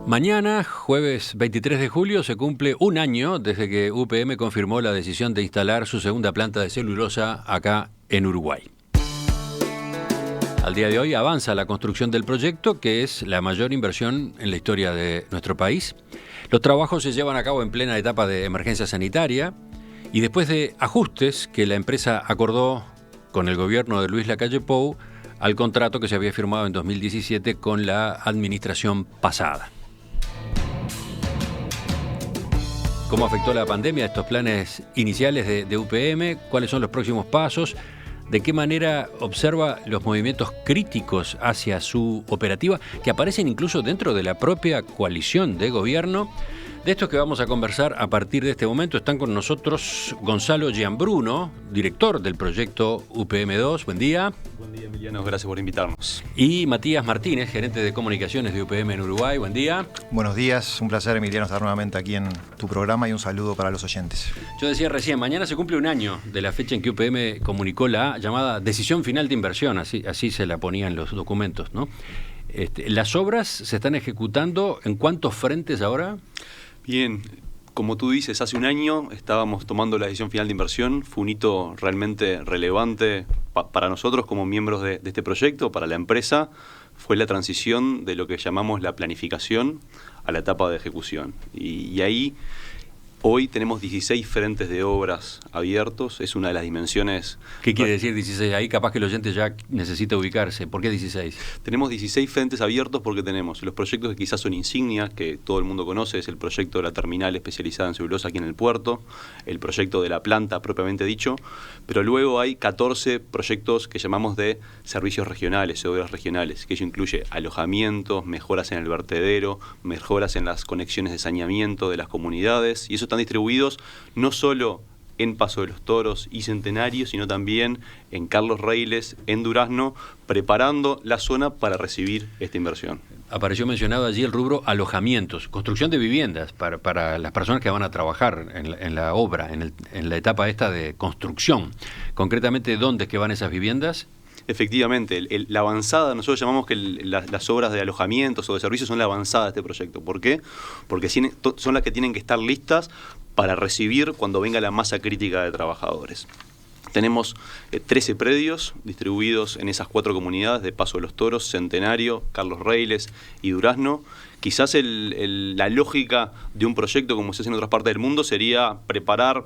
Mañana, jueves 23 de julio, se cumple un año desde que UPM confirmó la decisión de instalar su segunda planta de celulosa acá en Uruguay. Al día de hoy avanza la construcción del proyecto, que es la mayor inversión en la historia de nuestro país. Los trabajos se llevan a cabo en plena etapa de emergencia sanitaria y después de ajustes que la empresa acordó con el gobierno de Luis Lacalle Pou al contrato que se había firmado en 2017 con la administración pasada. ¿Cómo afectó la pandemia a estos planes iniciales de UPM? ¿Cuáles son los próximos pasos? ¿De qué manera observa los movimientos críticos hacia su operativa, que aparecen incluso dentro de la propia coalición de gobierno? De esto que vamos a conversar a partir de este momento están con nosotros Gonzalo Gianbruno, director del proyecto UPM2. Buen día. Buen día, Emiliano. Gracias por invitarnos. Y Matías Martínez, gerente de comunicaciones de UPM en Uruguay. Buen día. Buenos días. Un placer, Emiliano, estar nuevamente aquí en tu programa y un saludo para los oyentes. Yo decía recién, mañana se cumple un año de la fecha en que UPM comunicó la llamada decisión final de inversión, así se la ponía en los documentos, ¿no? ¿Las obras se están ejecutando en cuántos frentes ahora? Bien, como tú dices, hace un año estábamos tomando la decisión final de inversión. Fue un hito realmente relevante para nosotros como miembros de este proyecto, para la empresa. Fue la transición de lo que llamamos la planificación a la etapa de ejecución. Y ahí hoy tenemos 16 frentes de obras abiertos. Es una de las dimensiones. ¿Qué quiere decir 16? Ahí capaz que el oyente ya necesita ubicarse. ¿Por qué 16? Tenemos 16 frentes abiertos porque tenemos los proyectos que quizás son insignia, que todo el mundo conoce, es el proyecto de la terminal especializada en celulosa aquí en el puerto, el proyecto de la planta propiamente dicho, pero luego hay 14 proyectos que llamamos de servicios regionales, obras regionales, que ello incluye alojamientos, mejoras en el vertedero, mejoras en las conexiones de saneamiento de las comunidades, y eso están distribuidos no solo en Paso de los Toros y Centenario, sino también en Carlos Reiles, en Durazno, preparando la zona para recibir esta inversión. Apareció mencionado allí el rubro alojamientos, construcción de viviendas para las personas que van a trabajar en la obra, en la etapa esta de construcción. Concretamente, ¿dónde es que van esas viviendas? Efectivamente, la avanzada, nosotros llamamos que las obras de alojamientos o de servicios son la avanzada de este proyecto. ¿Por qué? Porque son las que tienen que estar listas para recibir cuando venga la masa crítica de trabajadores. Tenemos 13 predios distribuidos en esas 4 comunidades de Paso de los Toros, Centenario, Carlos Reiles y Durazno. Quizás la lógica de un proyecto como se hace en otras partes del mundo sería preparar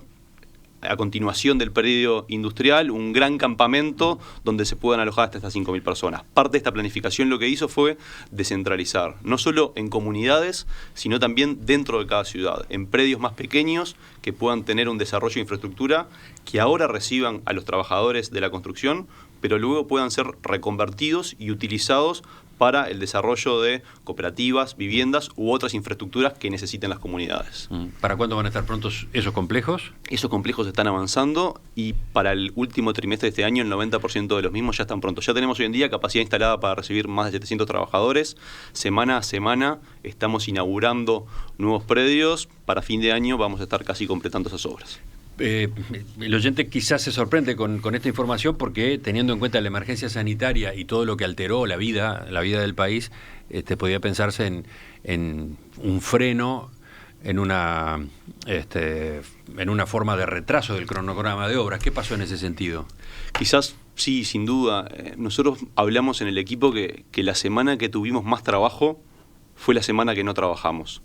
a continuación del predio industrial un gran campamento donde se puedan alojar hasta estas 5.000 personas. Parte de esta planificación lo que hizo fue descentralizar, no solo en comunidades, sino también dentro de cada ciudad, en predios más pequeños que puedan tener un desarrollo de infraestructura que ahora reciban a los trabajadores de la construcción, pero luego puedan ser reconvertidos y utilizados para el desarrollo de cooperativas, viviendas u otras infraestructuras que necesiten las comunidades. ¿Para cuándo van a estar prontos esos complejos? Esos complejos están avanzando y para el último trimestre de este año el 90% de los mismos ya están prontos. Ya tenemos hoy en día capacidad instalada para recibir más de 700 trabajadores. Semana a semana estamos inaugurando nuevos predios. Para fin de año vamos a estar casi completando esas obras. El oyente quizás se sorprende con esta información porque, teniendo en cuenta la emergencia sanitaria y todo lo que alteró la vida del país, podía pensarse en un freno, en una forma de retraso del cronograma de obras. ¿Qué pasó en ese sentido? Quizás sí, sin duda. Nosotros hablamos en el equipo que la semana que tuvimos más trabajo fue la semana que no trabajamos.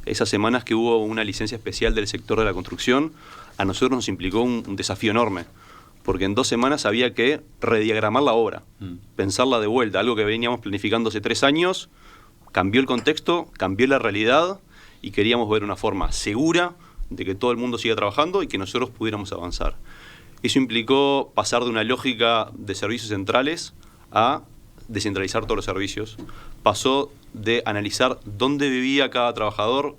Esas semanas que hubo una licencia especial del sector de la construcción, a nosotros nos implicó un desafío enorme, porque en 2 semanas había que rediagramar la obra, pensarla de vuelta, algo que veníamos planificando hace 3 años, cambió el contexto, cambió la realidad y queríamos ver una forma segura de que todo el mundo siga trabajando y que nosotros pudiéramos avanzar. Eso implicó pasar de una lógica de servicios centrales a descentralizar todos los servicios. Pasó de analizar dónde vivía cada trabajador,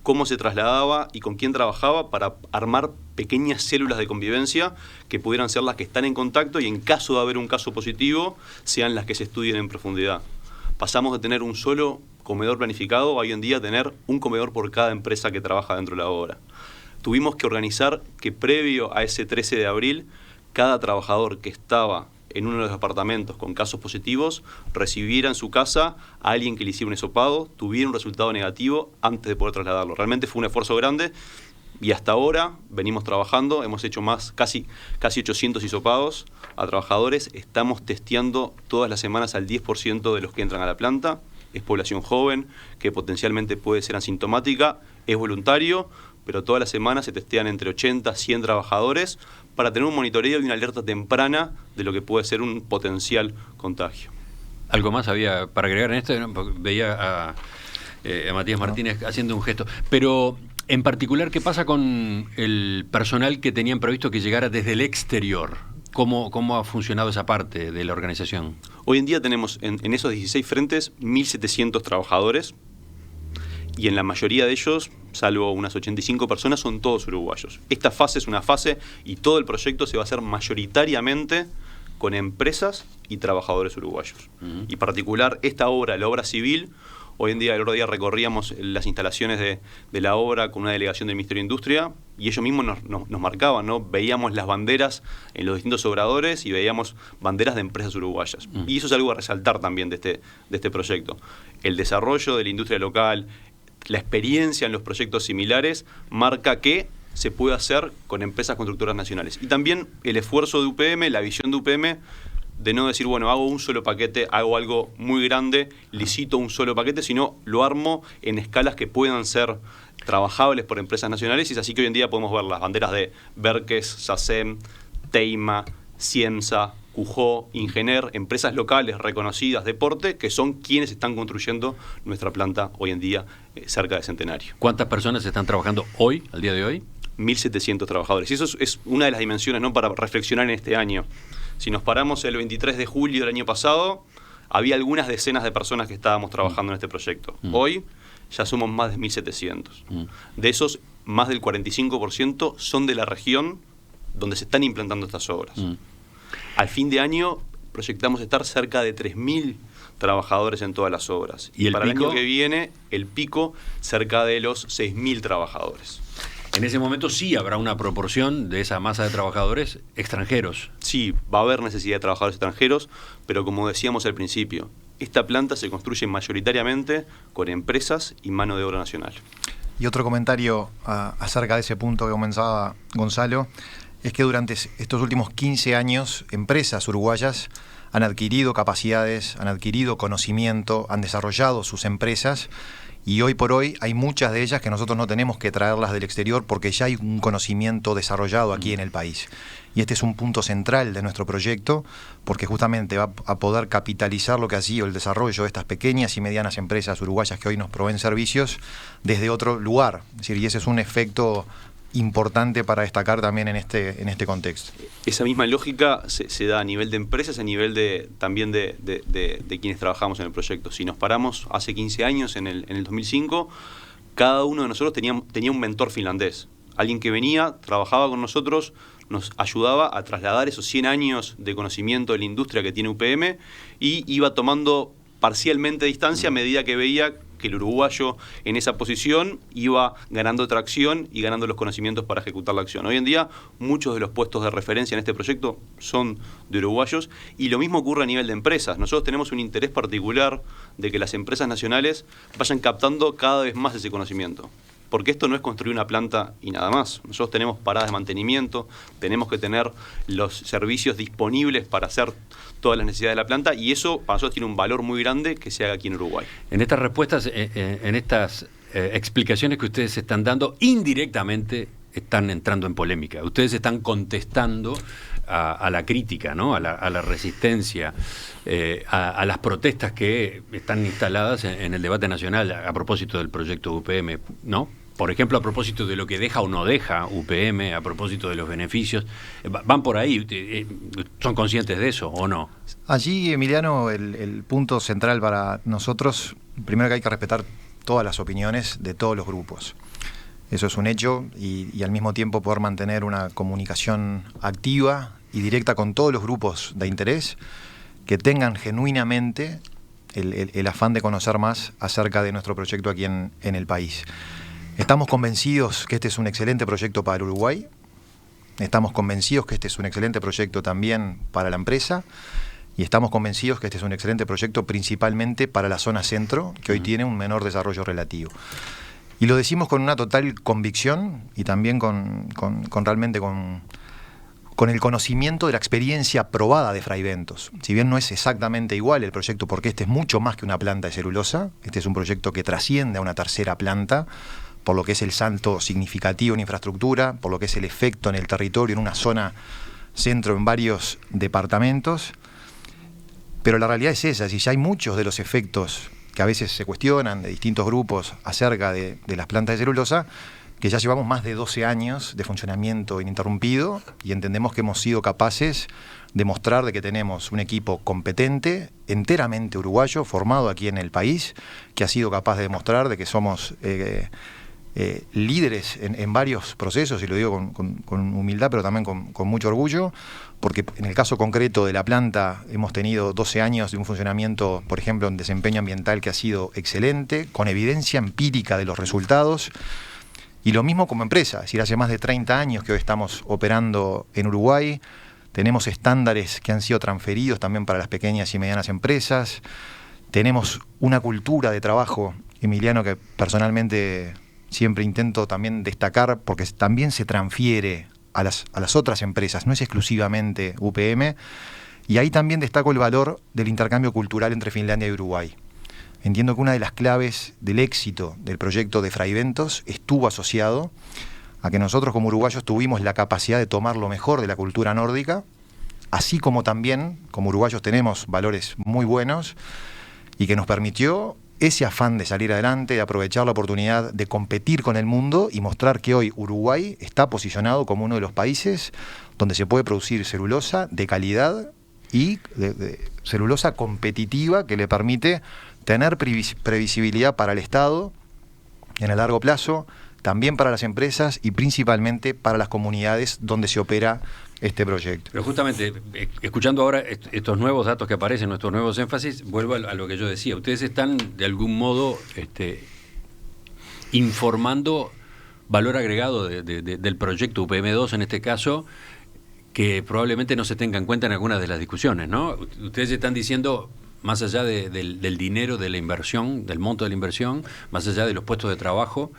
cómo se trasladaba y con quién trabajaba para armar pequeñas células de convivencia que pudieran ser las que están en contacto y en caso de haber un caso positivo, sean las que se estudien en profundidad. Pasamos de tener un solo comedor planificado a hoy en día tener un comedor por cada empresa que trabaja dentro de la obra. Tuvimos que organizar que previo a ese 13 de abril, cada trabajador que estaba en uno de los departamentos con casos positivos recibiera en su casa a alguien que le hiciera un hisopado, tuviera un resultado negativo antes de poder trasladarlo. Realmente fue un esfuerzo grande y hasta ahora venimos trabajando, hemos hecho casi 800 hisopados a trabajadores, estamos testeando todas las semanas al 10% de los que entran a la planta. Es población joven que potencialmente puede ser asintomática, es voluntario, pero todas las semanas se testean entre 80 a 100 trabajadores para tener un monitoreo y una alerta temprana de lo que puede ser un potencial contagio. ¿Algo más había para agregar en esto? Veía a Matías Martínez haciendo un gesto. Pero, en particular, ¿qué pasa con el personal que tenían previsto que llegara desde el exterior? ¿Cómo ha funcionado esa parte de la organización? Hoy en día tenemos en esos 16 frentes 1.700 trabajadores y en la mayoría de ellos, salvo unas 85 personas, son todos uruguayos. Esta fase es una fase y todo el proyecto se va a hacer mayoritariamente con empresas y trabajadores uruguayos. Y en particular esta obra, la obra civil, hoy en día, el otro día recorríamos las instalaciones de la obra con una delegación del Ministerio de Industria y ellos mismos nos marcaban, ¿no? Veíamos las banderas en los distintos obradores y veíamos banderas de empresas uruguayas. Y eso es algo a resaltar también de este proyecto. El desarrollo de la industria local, la experiencia en los proyectos similares, marca que se puede hacer con empresas constructoras nacionales. Y también el esfuerzo de UPM, la visión de UPM, de no decir, bueno, hago un solo paquete, hago algo muy grande, licito un solo paquete, sino lo armo en escalas que puedan ser trabajables por empresas nacionales, y es así que hoy en día podemos ver las banderas de Berques, SACEM, Teima, Ciemsa, Cujó, Ingener, empresas locales reconocidas de porte, que son quienes están construyendo nuestra planta hoy en día cerca de Centenario. ¿Cuántas personas están trabajando hoy, al día de hoy? 1.700 trabajadores. Y eso es una de las dimensiones, ¿no?, para reflexionar en este año. Si nos paramos el 23 de julio del año pasado, había algunas decenas de personas que estábamos trabajando en este proyecto. Hoy ya somos más de 1.700. De esos, más del 45% son de la región donde se están implantando estas obras. Al fin de año proyectamos estar cerca de 3.000 trabajadores en todas las obras. ¿Y para el año que viene, el pico cerca de los 6.000 trabajadores? En ese momento sí habrá una proporción de esa masa de trabajadores extranjeros. Sí, va a haber necesidad de trabajadores extranjeros, pero como decíamos al principio, esta planta se construye mayoritariamente con empresas y mano de obra nacional. Y otro comentario acerca de ese punto que comenzaba Gonzalo, es que durante estos últimos 15 años, empresas uruguayas han adquirido capacidades, han adquirido conocimiento, han desarrollado sus empresas, y hoy por hoy hay muchas de ellas que nosotros no tenemos que traerlas del exterior porque ya hay un conocimiento desarrollado aquí en el país. Y este es un punto central de nuestro proyecto, porque justamente va a poder capitalizar lo que ha sido el desarrollo de estas pequeñas y medianas empresas uruguayas que hoy nos proveen servicios desde otro lugar. Es decir, y ese es un efecto importante para destacar también en este contexto. Esa misma lógica se da a nivel de empresas, a nivel también de quienes trabajamos en el proyecto. Si nos paramos hace 15 años, en el 2005, cada uno de nosotros tenía un mentor finlandés. Alguien que venía, trabajaba con nosotros, nos ayudaba a trasladar esos 100 años de conocimiento de la industria que tiene UPM y iba tomando parcialmente distancia a medida que veía que el uruguayo en esa posición iba ganando tracción y ganando los conocimientos para ejecutar la acción. Hoy en día muchos de los puestos de referencia en este proyecto son de uruguayos y lo mismo ocurre a nivel de empresas. Nosotros tenemos un interés particular de que las empresas nacionales vayan captando cada vez más ese conocimiento. Porque esto no es construir una planta y nada más. Nosotros tenemos paradas de mantenimiento, tenemos que tener los servicios disponibles para hacer todas las necesidades de la planta y eso para nosotros tiene un valor muy grande que se haga aquí en Uruguay. En estas respuestas, en estas explicaciones que ustedes están dando, indirectamente están entrando en polémica. Ustedes están contestando a la crítica, ¿no?, a la resistencia, a las protestas que están instaladas en el debate nacional a propósito del proyecto UPM, ¿no? Por ejemplo, a propósito de lo que deja o no deja UPM, a propósito de los beneficios. ¿Van por ahí? ¿Son conscientes de eso o no? Allí, Emiliano, el punto central para nosotros, primero que hay que respetar todas las opiniones de todos los grupos. Eso es un hecho y al mismo tiempo poder mantener una comunicación activa y directa con todos los grupos de interés que tengan genuinamente el afán de conocer más acerca de nuestro proyecto aquí en el país. Estamos convencidos que este es un excelente proyecto para el Uruguay, Estamos convencidos que este es un excelente proyecto también para la empresa y estamos convencidos que este es un excelente proyecto principalmente para la zona centro, que hoy tiene un menor desarrollo relativo. Y lo decimos con una total convicción y también realmente con el conocimiento de la experiencia probada de Fray Bentos. Si bien no es exactamente igual el proyecto, porque este es mucho más que una planta de celulosa, este es un proyecto que trasciende a una tercera planta, por lo que es el salto significativo en infraestructura, por lo que es el efecto en el territorio, en una zona centro, en varios departamentos. Pero la realidad es esa, si ya hay muchos de los efectos que a veces se cuestionan de distintos grupos acerca de las plantas de celulosa, que ya llevamos más de 12 años de funcionamiento ininterrumpido y entendemos que hemos sido capaces de mostrar de que tenemos un equipo competente, enteramente uruguayo, formado aquí en el país, que ha sido capaz de demostrar de que somos líderes en varios procesos, y lo digo con humildad, pero también con mucho orgullo, porque en el caso concreto de la planta hemos tenido 12 años de un funcionamiento, por ejemplo, en desempeño ambiental que ha sido excelente, con evidencia empírica de los resultados. Y lo mismo como empresa, es decir, hace más de 30 años que hoy estamos operando en Uruguay, tenemos estándares que han sido transferidos también para las pequeñas y medianas empresas, tenemos una cultura de trabajo, Emiliano, que personalmente siempre intento también destacar, porque también se transfiere a las otras empresas, no es exclusivamente UPM, y ahí también destaco el valor del intercambio cultural entre Finlandia y Uruguay. Entiendo que una de las claves del éxito del proyecto de Fray Bentos estuvo asociado a que nosotros como uruguayos tuvimos la capacidad de tomar lo mejor de la cultura nórdica, así como también como uruguayos tenemos valores muy buenos y que nos permitió ese afán de salir adelante, de aprovechar la oportunidad de competir con el mundo y mostrar que hoy Uruguay está posicionado como uno de los países donde se puede producir celulosa de calidad y de celulosa competitiva que le permite tener previsibilidad para el Estado en el largo plazo, también para las empresas y principalmente para las comunidades donde se opera este proyecto. Pero justamente, escuchando ahora estos nuevos datos que aparecen, nuestros nuevos énfasis, vuelvo a lo que yo decía. Ustedes están de algún modo informando valor agregado del proyecto UPM2 en este caso, que probablemente no se tenga en cuenta en algunas de las discusiones, ¿no? Ustedes están diciendo, más allá del dinero, de la inversión, del monto de la inversión, más allá de los puestos de trabajo,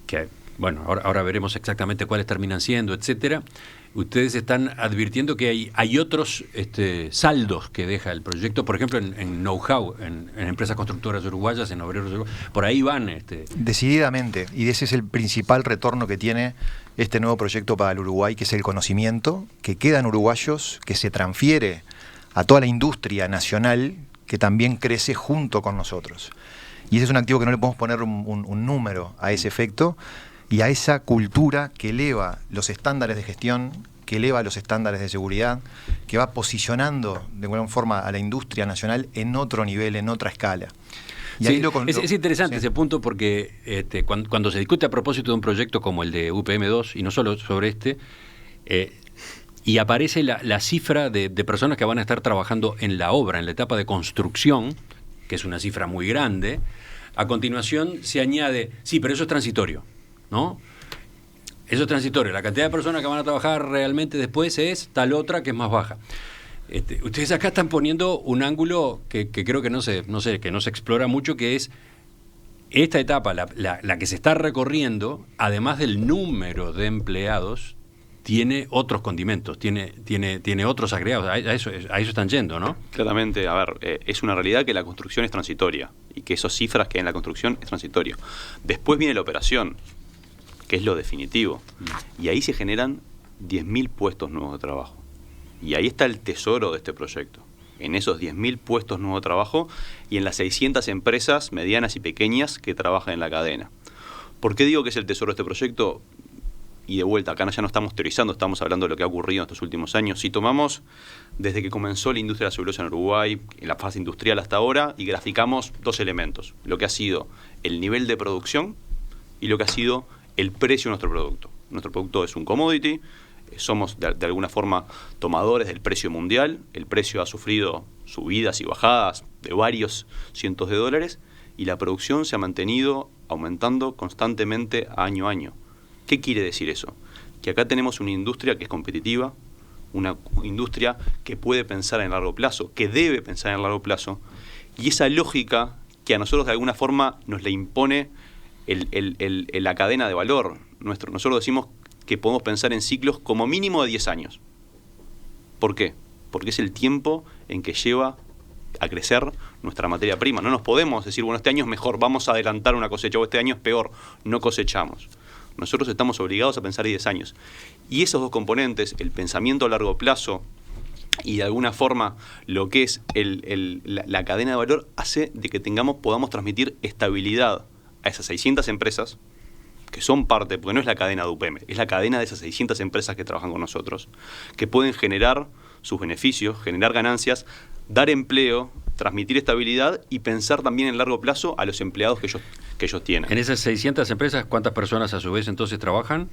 que, bueno, ahora veremos exactamente cuáles terminan siendo, etcétera, ustedes están advirtiendo que hay otros saldos que deja el proyecto, por ejemplo, en know-how, en empresas constructoras uruguayas, en obreros uruguayos, por ahí van. Decididamente, y ese es el principal retorno que tiene este nuevo proyecto para el Uruguay, que es el conocimiento que queda en uruguayos, que se transfiere a toda la industria nacional que también crece junto con nosotros. Y ese es un activo que no le podemos poner un número a ese efecto y a esa cultura que eleva los estándares de gestión, que eleva los estándares de seguridad, que va posicionando de alguna forma a la industria nacional en otro nivel, en otra escala. Y sí, ahí es interesante ese punto porque cuando se discute a propósito de un proyecto como el de UPM2, y no solo sobre y aparece la cifra de personas que van a estar trabajando en la obra, en la etapa de construcción, que es una cifra muy grande, a continuación se añade, sí, pero eso es transitorio, ¿no? Eso es transitorio, la cantidad de personas que van a trabajar realmente después es tal otra que es más baja. Ustedes acá están poniendo un ángulo que creo que no se explora mucho, que es esta etapa, la que se está recorriendo, además del número de empleados, tiene otros condimentos, tiene otros agregados, a eso están yendo, ¿no? Claramente, a ver, es una realidad que la construcción es transitoria y que esas cifras que hay en la construcción es transitorio. Después viene la operación, que es lo definitivo, y ahí se generan 10.000 puestos nuevos de trabajo. Y ahí está el tesoro de este proyecto, en esos 10.000 puestos nuevos de trabajo y en las 600 empresas medianas y pequeñas que trabajan en la cadena. ¿Por qué digo que es el tesoro de este proyecto? Y de vuelta, acá ya no estamos teorizando, estamos hablando de lo que ha ocurrido en estos últimos años. Si tomamos desde que comenzó la industria de la celulosa en Uruguay, en la fase industrial hasta ahora, y graficamos dos elementos, lo que ha sido el nivel de producción y lo que ha sido el precio de nuestro producto. Nuestro producto es un commodity, somos de alguna forma tomadores del precio mundial, el precio ha sufrido subidas y bajadas de varios cientos de dólares y la producción se ha mantenido aumentando constantemente año a año. ¿Qué quiere decir eso? que acá tenemos una industria que es competitiva, una industria que puede pensar en largo plazo, que debe pensar en largo plazo, y esa lógica que a nosotros de alguna forma nos la impone la cadena de valor. Nosotros decimos que podemos pensar en ciclos como mínimo de 10 años. ¿Por qué? Porque es el tiempo en que lleva a crecer nuestra materia prima. No nos podemos decir, bueno, este año es mejor, vamos a adelantar una cosecha, o este año es peor, no cosechamos. Nosotros estamos obligados a pensar 10 años. Y esos dos componentes, el pensamiento a largo plazo y de alguna forma lo que es la cadena de valor, hace de que podamos transmitir estabilidad a esas 600 empresas que son parte, porque no es la cadena de UPM, es la cadena de esas 600 empresas que trabajan con nosotros, que pueden generar sus beneficios, generar ganancias, dar empleo, transmitir estabilidad y pensar también en largo plazo a los empleados que ellos tienen. En esas 600 empresas, ¿cuántas personas a su vez entonces trabajan?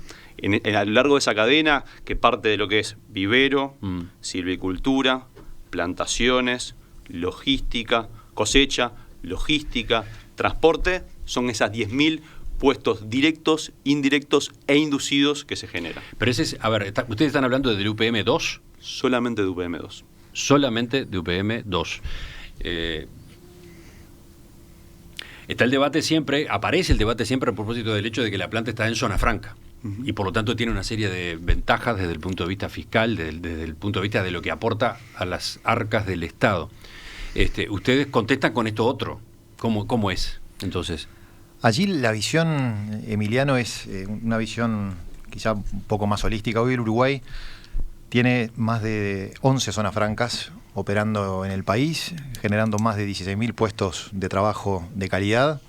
A lo largo de esa cadena, que parte de lo que es vivero, silvicultura, plantaciones, logística, cosecha, logística, transporte, son esas 10.000 puestos directos, indirectos e inducidos que se generan. Pero ustedes están hablando del UPM 2. Solamente de UPM 2. Solamente de UPM 2. Está el debate siempre, aparece el debate siempre a propósito del hecho de que la planta está en zona franca. Y por lo tanto tiene una serie de ventajas desde el punto de vista fiscal, desde el punto de vista de lo que aporta a las arcas del Estado. Ustedes contestan con esto otro. ¿Cómo es entonces? Allí la visión, Emiliano, es una visión quizá un poco más holística. Hoy el Uruguay tiene más de 11 zonas francas operando en el país, generando más de 16.000 puestos de trabajo de calidad.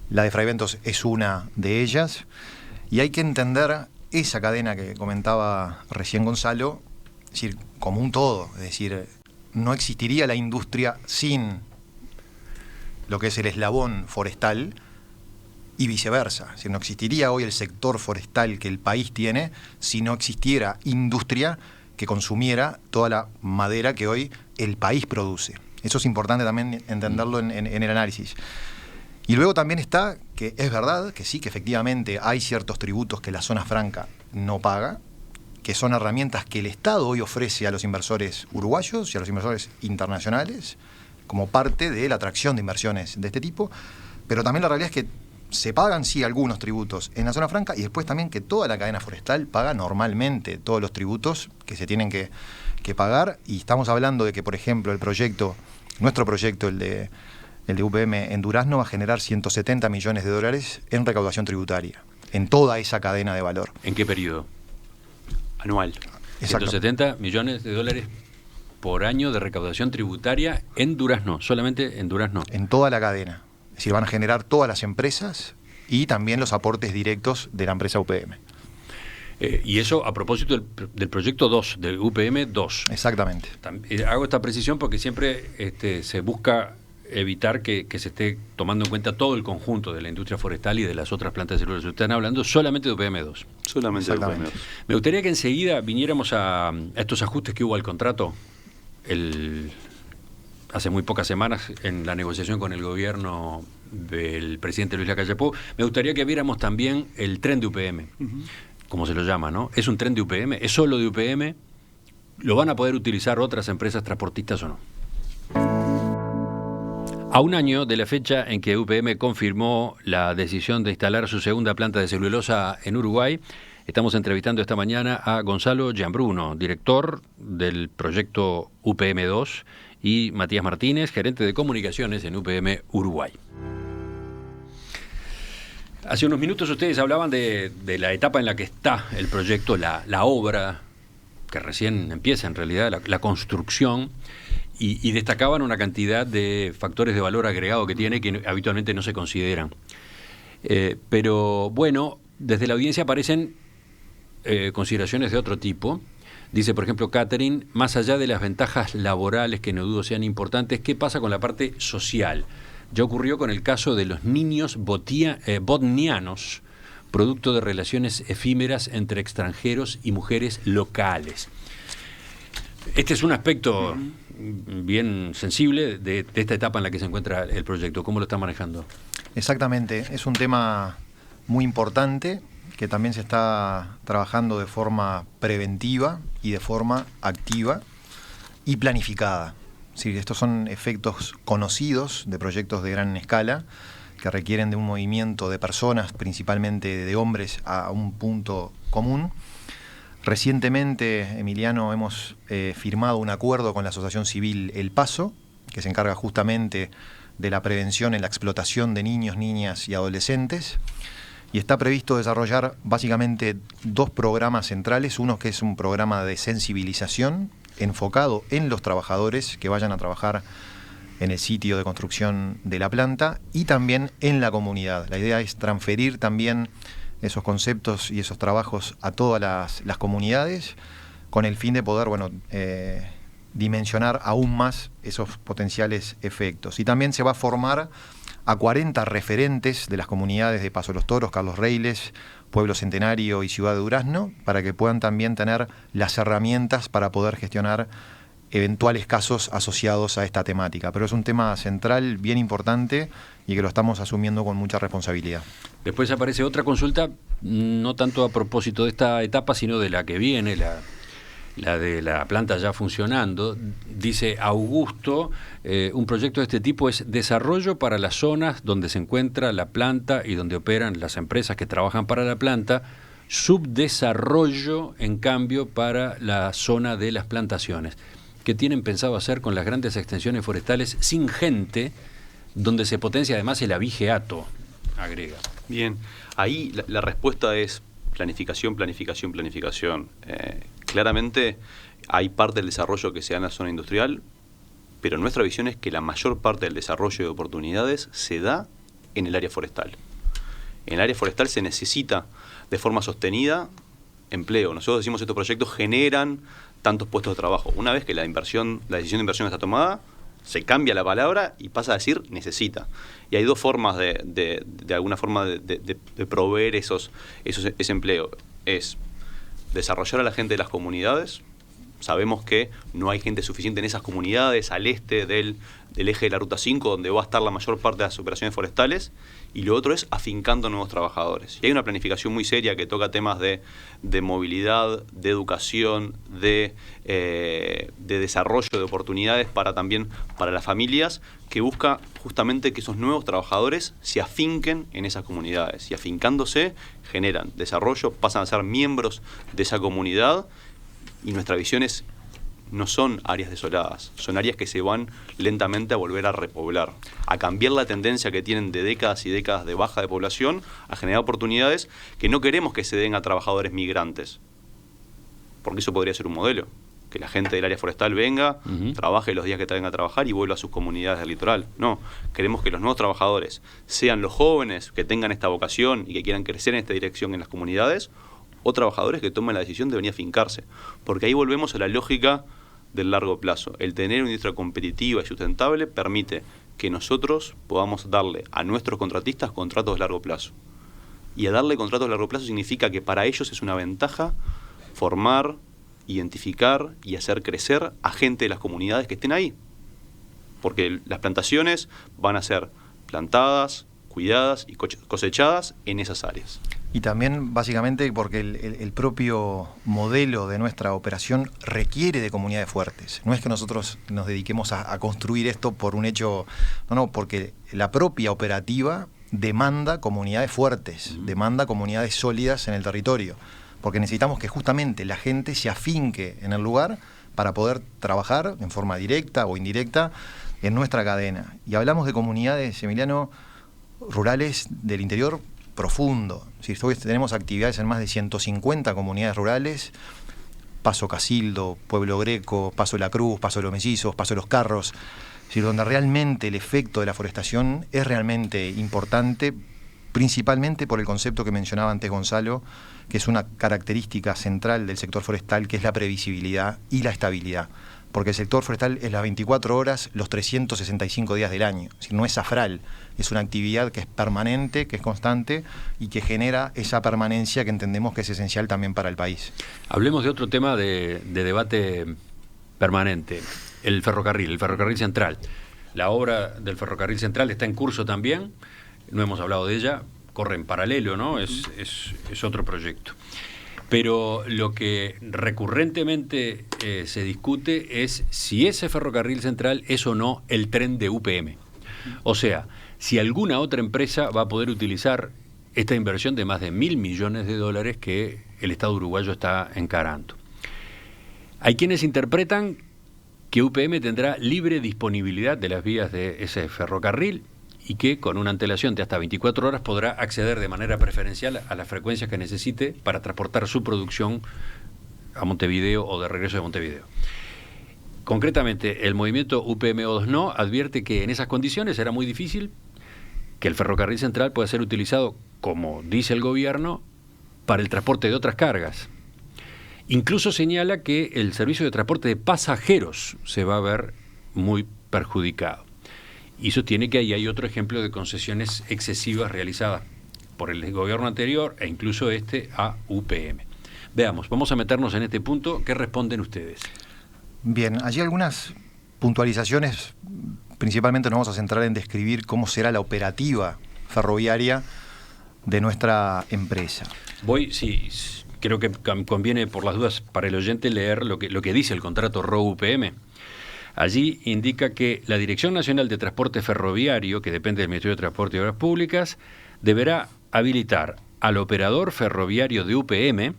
La de Fray Bentos es una de ellas. Y hay que entender esa cadena que comentaba recién Gonzalo, es decir, como un todo. Es decir, no existiría la industria sin lo que es el eslabón forestal y viceversa. Es decir, no existiría hoy el sector forestal que el país tiene si no existiera industria que consumiera toda la madera que hoy el país produce. Eso es importante también entenderlo en el análisis. Y luego también está que es verdad que sí, que efectivamente hay ciertos tributos que la zona franca no paga, que son herramientas que el Estado hoy ofrece a los inversores uruguayos y a los inversores internacionales como parte de la atracción de inversiones de este tipo, pero también la realidad es que se pagan sí algunos tributos en la zona franca y después también que toda la cadena forestal paga normalmente todos los tributos que se tienen que pagar, y estamos hablando de que, por ejemplo, nuestro proyecto, el de UPM en Durazno, va a generar 170 millones de dólares en recaudación tributaria, en toda esa cadena de valor. ¿En qué periodo? Anual. Exacto. 170 millones de dólares por año de recaudación tributaria en Durazno, solamente en Durazno. En toda la cadena. Es decir, van a generar todas las empresas y también los aportes directos de la empresa UPM. Y eso a propósito del proyecto 2, del UPM 2. Exactamente. Hago esta precisión porque siempre se busca evitar que se esté tomando en cuenta todo el conjunto de la industria forestal y de las otras plantas de celulares. Están hablando solamente de UPM 2. Solamente de UPM 2. Me gustaría que enseguida viniéramos a estos ajustes que hubo al contrato hace muy pocas semanas en la negociación con el gobierno del presidente Luis Lacalle Pou. Me gustaría que viéramos también el tren de UPM, como se lo llama, ¿no? ¿Es un tren de UPM? ¿Es solo de UPM? ¿Lo van a poder utilizar otras empresas transportistas o no? A un año de la fecha en que UPM confirmó la decisión de instalar su segunda planta de celulosa en Uruguay, estamos entrevistando esta mañana a Gonzalo Gianbruno, director del proyecto UPM 2, y Matías Martínez, gerente de comunicaciones en UPM Uruguay. Hace unos minutos ustedes hablaban de la etapa en la que está el proyecto, la obra, que recién empieza en realidad, la construcción, y destacaban una cantidad de factores de valor agregado que tiene que habitualmente no se consideran. Pero bueno, desde la audiencia aparecen consideraciones de otro tipo. Dice, por ejemplo, Catherine, más allá de las ventajas laborales que no dudo sean importantes, ¿qué pasa con la parte social? Ya ocurrió con el caso de los niños botnianos, producto de relaciones efímeras entre extranjeros y mujeres locales. Este es un aspecto bien sensible de esta etapa en la que se encuentra el proyecto. ¿Cómo lo está manejando? Exactamente, es un tema muy importante que también se está trabajando de forma preventiva y de forma activa y planificada. Sí, estos son efectos conocidos de proyectos de gran escala que requieren de un movimiento de personas, principalmente de hombres, a un punto común. Recientemente, Emiliano, hemos firmado un acuerdo con la Asociación Civil El Paso, que se encarga justamente de la prevención en la explotación de niños, niñas y adolescentes. Y está previsto desarrollar básicamente 2 programas centrales. Uno que es un programa de sensibilización enfocado en los trabajadores que vayan a trabajar en el sitio de construcción de la planta y también en la comunidad. La idea es transferir también esos conceptos y esos trabajos a todas las comunidades con el fin de poder dimensionar aún más esos potenciales efectos. Y también se va a formar a 40 referentes de las comunidades de Paso de los Toros, Carlos Reiles, Pueblo Centenario y Ciudad de Durazno, para que puedan también tener las herramientas para poder gestionar eventuales casos asociados a esta temática. Pero es un tema central, bien importante, y que lo estamos asumiendo con mucha responsabilidad. Después aparece otra consulta, no tanto a propósito de esta etapa, sino de la que viene, la de la planta ya funcionando. Dice Augusto, un proyecto de este tipo es desarrollo para las zonas donde se encuentra la planta y donde operan las empresas que trabajan para la planta, subdesarrollo, en cambio, para la zona de las plantaciones. ¿Qué tienen pensado hacer con las grandes extensiones forestales sin gente, donde se potencia además el abigeato? Agrega. Bien, ahí la respuesta es planificación, planificación, planificación. Claramente hay parte del desarrollo que se da en la zona industrial, pero nuestra visión es que la mayor parte del desarrollo de oportunidades se da en el área forestal. En el área forestal se necesita de forma sostenida empleo. Nosotros decimos que estos proyectos generan tantos puestos de trabajo. Una vez que la decisión de inversión está tomada, se cambia la palabra y pasa a decir necesita. Y hay 2 formas de alguna forma de proveer ese empleo. Es desarrollar a la gente de las comunidades. Sabemos que no hay gente suficiente en esas comunidades al este del eje de la Ruta 5, donde va a estar la mayor parte de las operaciones forestales. Y lo otro es afincando nuevos trabajadores. Y hay una planificación muy seria que toca temas de movilidad, de educación, de desarrollo de oportunidades también para las familias, que busca justamente que esos nuevos trabajadores se afinquen en esas comunidades. Y afincándose generan desarrollo, pasan a ser miembros de esa comunidad. Y nuestra visión no son áreas desoladas, son áreas que se van lentamente a volver a repoblar, a cambiar la tendencia que tienen de décadas y décadas de baja de población, a generar oportunidades que no queremos que se den a trabajadores migrantes, porque eso podría ser un modelo, que la gente del área forestal venga, trabaje los días que tenga que trabajar y vuelva a sus comunidades del litoral. No, queremos que los nuevos trabajadores sean los jóvenes que tengan esta vocación y que quieran crecer en esta dirección en las comunidades, o trabajadores que tomen la decisión de venir a fincarse, porque ahí volvemos a la lógica del largo plazo. El tener una industria competitiva y sustentable permite que nosotros podamos darle a nuestros contratistas contratos de largo plazo. Y a darle contratos de largo plazo significa que para ellos es una ventaja formar, identificar y hacer crecer a gente de las comunidades que estén ahí. Porque las plantaciones van a ser plantadas, cuidadas y cosechadas en esas áreas. Y también básicamente porque el propio modelo de nuestra operación requiere de comunidades fuertes. No es que nosotros nos dediquemos a construir esto por un hecho, no, porque la propia operativa demanda comunidades fuertes, demanda comunidades sólidas en el territorio, porque necesitamos que justamente la gente se afinque en el lugar para poder trabajar en forma directa o indirecta en nuestra cadena. Y hablamos de comunidades, Emiliano, rurales del interior profundo. Si hoy tenemos actividades en más de 150 comunidades rurales, Paso Casildo, Pueblo Greco, Paso La Cruz, Paso Los Mellizos, Paso Los Carros, donde realmente el efecto de la forestación es realmente importante, principalmente por el concepto que mencionaba antes Gonzalo, que es una característica central del sector forestal, que es la previsibilidad y la estabilidad. Porque el sector forestal es las 24 horas, los 365 días del año. Es decir, no es afral, es una actividad que es permanente, que es constante y que genera esa permanencia que entendemos que es esencial también para el país. Hablemos de otro tema de debate permanente, el ferrocarril central. La obra del ferrocarril central está en curso también, no hemos hablado de ella. corre en paralelo, ¿no? Es otro proyecto. Pero lo que recurrentemente se discute es si ese ferrocarril central es o no el tren de UPM. O sea, si alguna otra empresa va a poder utilizar esta inversión de más de $1.000 millones que el Estado uruguayo está encarando. Hay quienes interpretan que UPM tendrá libre disponibilidad de las vías de ese ferrocarril y que con una antelación de hasta 24 horas podrá acceder de manera preferencial a las frecuencias que necesite para transportar su producción a Montevideo o de regreso de Montevideo. Concretamente, el movimiento UPM-O2 No advierte que en esas condiciones será muy difícil que el ferrocarril central pueda ser utilizado, como dice el gobierno, para el transporte de otras cargas. Incluso señala que el servicio de transporte de pasajeros se va a ver muy perjudicado. Y sostiene que ahí hay otro ejemplo de concesiones excesivas realizadas por el gobierno anterior e incluso a UPM. Veamos, vamos a meternos en este punto. ¿Qué responden ustedes? Bien, allí algunas puntualizaciones. Principalmente nos vamos a centrar en describir cómo será la operativa ferroviaria de nuestra empresa. Creo que conviene, por las dudas, para el oyente leer lo que dice el contrato RO-UPM. Allí indica que la Dirección Nacional de Transporte Ferroviario, que depende del Ministerio de Transporte y Obras Públicas, deberá habilitar al operador ferroviario de UPM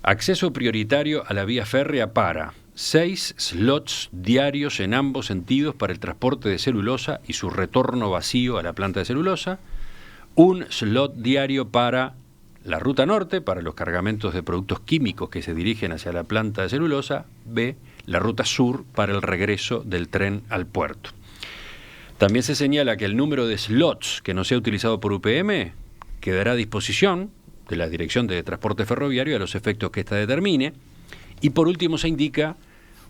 acceso prioritario a la vía férrea para 6 slots diarios en ambos sentidos para el transporte de celulosa y su retorno vacío a la planta de celulosa, un slot diario para la ruta norte, para los cargamentos de productos químicos que se dirigen hacia la planta de celulosa, b, la ruta sur para el regreso del tren al puerto. También se señala que el número de slots que no sea utilizado por UPM quedará a disposición de la Dirección de Transporte Ferroviario a los efectos que ésta determine. Y por último se indica,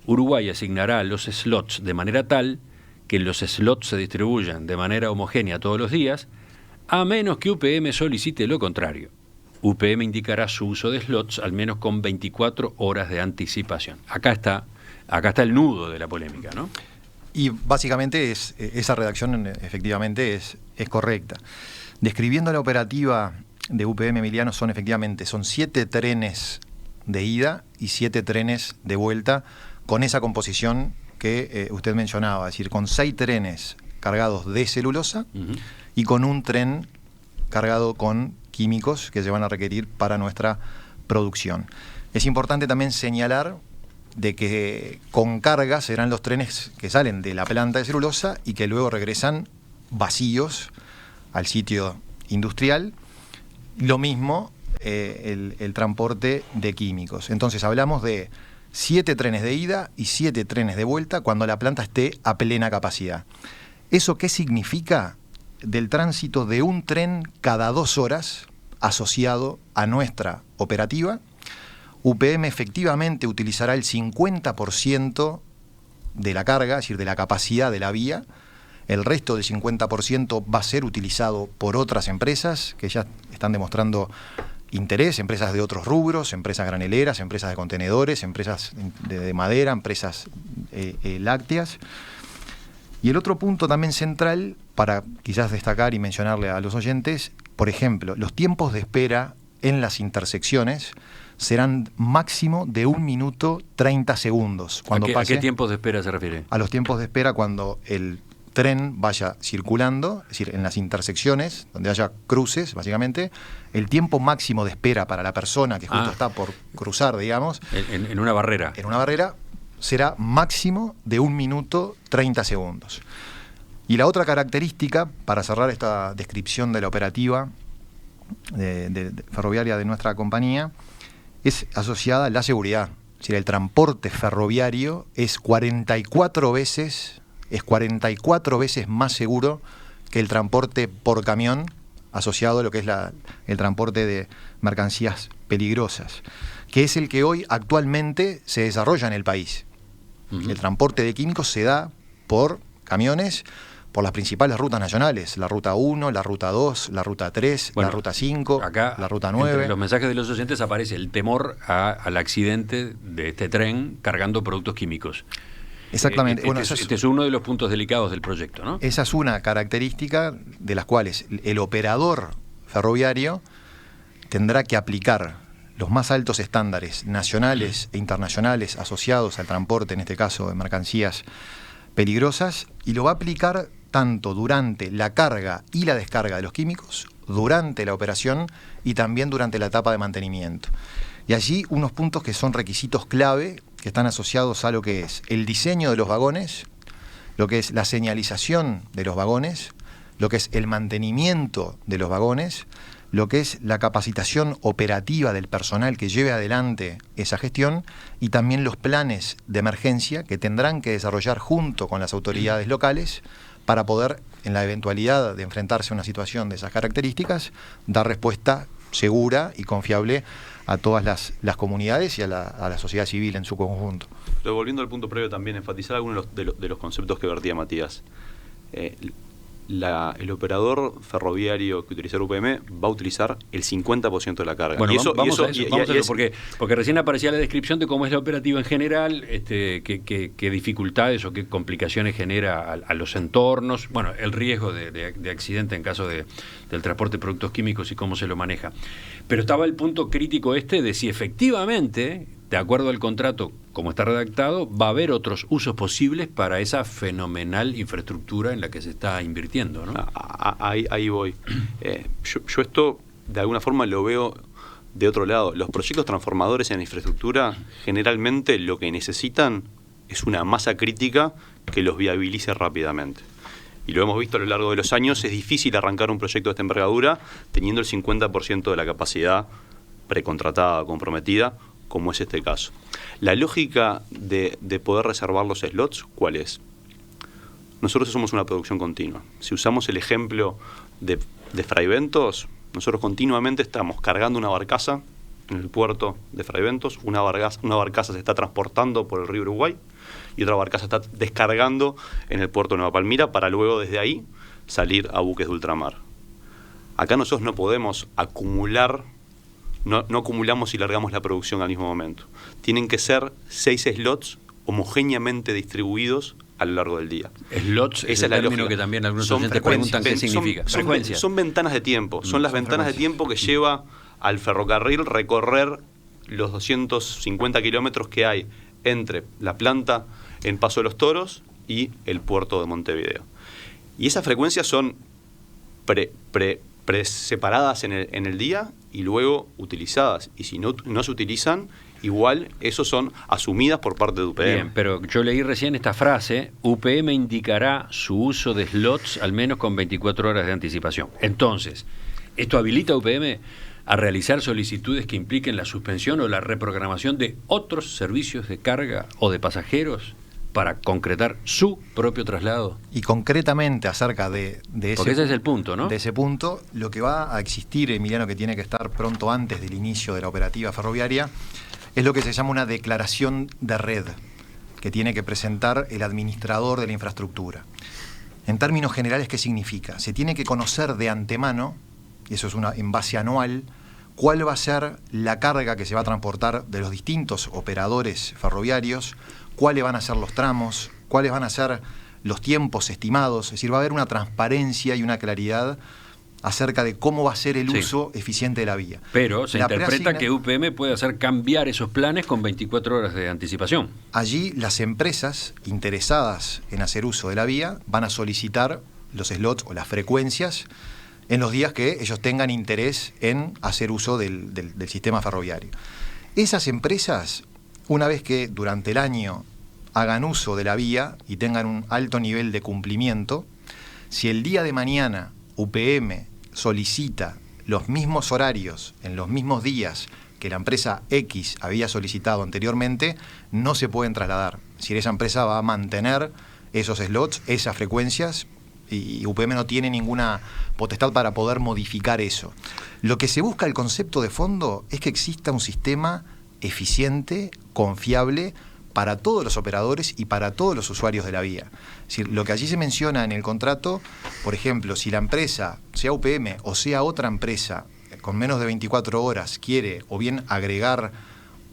Uruguay asignará los slots de manera tal que los slots se distribuyan de manera homogénea todos los días, a menos que UPM solicite lo contrario. UPM indicará su uso de slots al menos con 24 horas de anticipación. Acá está el nudo de la polémica, ¿no? Y básicamente esa redacción efectivamente es correcta. Describiendo la operativa de UPM, Emiliano, son 7 trenes de ida y 7 trenes de vuelta, con esa composición que usted mencionaba, es decir, con 6 trenes cargados de celulosa y con un tren cargado con químicos que se van a requerir para nuestra producción. Es importante también señalar de que con carga serán los trenes que salen de la planta de celulosa y que luego regresan vacíos al sitio industrial. Lo mismo el transporte de químicos. Entonces hablamos de 7 trenes de ida y 7 trenes de vuelta cuando la planta esté a plena capacidad. ¿Eso qué significa? Del tránsito de un tren cada 2 horas asociado a nuestra operativa. UPM efectivamente utilizará el 50% de la carga, es decir, de la capacidad de la vía. El resto del 50% va a ser utilizado por otras empresas que ya están demostrando interés, empresas de otros rubros, empresas graneleras, empresas de contenedores, empresas de madera, empresas lácteas. Y el otro punto también central, para quizás destacar y mencionarle a los oyentes, por ejemplo, los tiempos de espera en las intersecciones serán máximo de 1 minuto 30 segundos. ¿A qué tiempos de espera se refiere? A los tiempos de espera cuando el tren vaya circulando, es decir, en las intersecciones, donde haya cruces, básicamente, el tiempo máximo de espera para la persona que justo está por cruzar, digamos. En una barrera. En una barrera será máximo de 1 minuto 30 segundos. Y la otra característica, para cerrar esta descripción de la operativa ferroviaria de nuestra compañía, es asociada a la seguridad. Es decir, el transporte ferroviario es 44 veces más seguro que el transporte por camión, asociado a lo que es el transporte de mercancías peligrosas, que es el que hoy actualmente se desarrolla en el país. El transporte de químicos se da por camiones, por las principales rutas nacionales, la ruta 1, la ruta 2, la ruta 3, la ruta 5, acá, la ruta 9. Entre los mensajes de los oyentes aparece el temor al accidente de este tren cargando productos químicos. Exactamente. Este es uno de los puntos delicados del proyecto, ¿no? Esa es una característica de las cuales el operador ferroviario tendrá que aplicar los más altos estándares nacionales e internacionales asociados al transporte, en este caso de mercancías peligrosas, y lo va a aplicar tanto durante la carga y la descarga de los químicos, durante la operación y también durante la etapa de mantenimiento. Y allí unos puntos que son requisitos clave que están asociados a lo que es el diseño de los vagones, lo que es la señalización de los vagones, lo que es el mantenimiento de los vagones, lo que es la capacitación operativa del personal que lleve adelante esa gestión y también los planes de emergencia que tendrán que desarrollar junto con las autoridades locales para poder, en la eventualidad de enfrentarse a una situación de esas características, dar respuesta segura y confiable a todas las comunidades y a la sociedad civil en su conjunto. Pero volviendo al punto previo también, enfatizar algunos de los conceptos que vertía Matías. El operador ferroviario que utiliza el UPM va a utilizar el 50% de la carga. Bueno, vamos a eso, porque recién aparecía la descripción de cómo es la operativa en general, qué dificultades o qué complicaciones genera a los entornos, bueno, el riesgo de accidente en caso del transporte de productos químicos y cómo se lo maneja. Pero estaba el punto crítico de si efectivamente, de acuerdo al contrato, como está redactado, va a haber otros usos posibles para esa fenomenal infraestructura en la que se está invirtiendo, ¿no? Ahí voy. Yo esto, de alguna forma, lo veo de otro lado. Los proyectos transformadores en infraestructura, generalmente lo que necesitan es una masa crítica que los viabilice rápidamente. Y lo hemos visto a lo largo de los años, es difícil arrancar un proyecto de esta envergadura teniendo el 50% de la capacidad precontratada, comprometida, como es este caso. La lógica de poder reservar los slots, ¿cuál es? Nosotros somos una producción continua. Si usamos el ejemplo de Fraiventos, nosotros continuamente estamos cargando una barcaza en el puerto de Fraiventos, una barcaza se está transportando por el río Uruguay y otra barcaza está descargando en el puerto de Nueva Palmira para luego desde ahí salir a buques de ultramar. Acá nosotros no podemos acumular. No acumulamos y largamos la producción al mismo momento. Tienen que ser 6 slots homogéneamente distribuidos a lo largo del día. Slots es el término que también algunos oyentes preguntan qué significa. Frecuencias. Son ventanas de tiempo. Son las ventanas de tiempo que lleva al ferrocarril recorrer los 250 kilómetros que hay entre la planta en Paso de los Toros y el puerto de Montevideo. Y esas frecuencias son separadas en el día y luego utilizadas. Y si no se utilizan, igual esos son asumidas por parte de UPM. Bien, pero yo leí recién esta frase: UPM indicará su uso de slots al menos con 24 horas de anticipación. Entonces, ¿esto habilita a UPM a realizar solicitudes que impliquen la suspensión o la reprogramación de otros servicios de carga o de pasajeros para concretar su propio traslado? Y concretamente acerca de ese... Porque ese es el punto, ¿no? De ese punto, lo que va a existir, Emiliano, que tiene que estar pronto antes del inicio de la operativa ferroviaria, es lo que se llama una declaración de red, que tiene que presentar el administrador de la infraestructura. En términos generales, ¿qué significa? Se tiene que conocer de antemano, y eso es en base anual, cuál va a ser la carga que se va a transportar de los distintos operadores ferroviarios, cuáles van a ser los tramos, cuáles van a ser los tiempos estimados. Es decir, va a haber una transparencia y una claridad acerca de cómo va a ser el uso eficiente de la vía. Pero se interpreta que UPM puede hacer cambiar esos planes con 24 horas de anticipación. Allí las empresas interesadas en hacer uso de la vía van a solicitar los slots o las frecuencias en los días que ellos tengan interés en hacer uso del sistema ferroviario. Esas empresas, una vez que durante el año hagan uso de la vía y tengan un alto nivel de cumplimiento, si el día de mañana UPM solicita los mismos horarios en los mismos días que la empresa X había solicitado anteriormente, no se pueden trasladar. Si esa empresa va a mantener esos slots, esas frecuencias, y UPM no tiene ninguna potestad para poder modificar eso. Lo que se busca, el concepto de fondo, es que exista un sistema eficiente, confiable, para todos los operadores y para todos los usuarios de la vía. Es decir, lo que allí se menciona en el contrato, por ejemplo, si la empresa, sea UPM o sea otra empresa, con menos de 24 horas quiere o bien agregar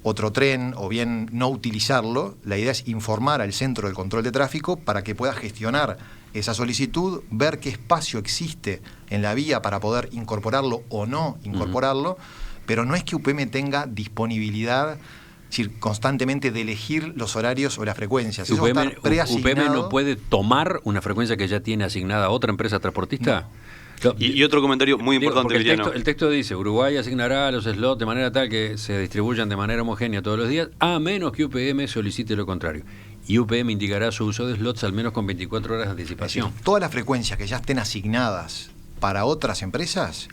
otro tren o bien no utilizarlo, la idea es informar al centro del control de tráfico para que pueda gestionar esa solicitud, ver qué espacio existe en la vía para poder incorporarlo o no incorporarlo, pero no es que UPM tenga disponibilidad, es decir, constantemente de elegir los horarios o las frecuencias. Eso UPM, va a estar preasignado. ¿UPM no puede tomar una frecuencia que ya tiene asignada a otra empresa transportista? No. Y otro comentario muy importante, Emiliano. El texto dice, Uruguay asignará los slots de manera tal que se distribuyan de manera homogénea todos los días, a menos que UPM solicite lo contrario. Y UPM indicará su uso de slots al menos con 24 horas de anticipación. Es decir, todas las frecuencias que ya estén asignadas para otras empresas,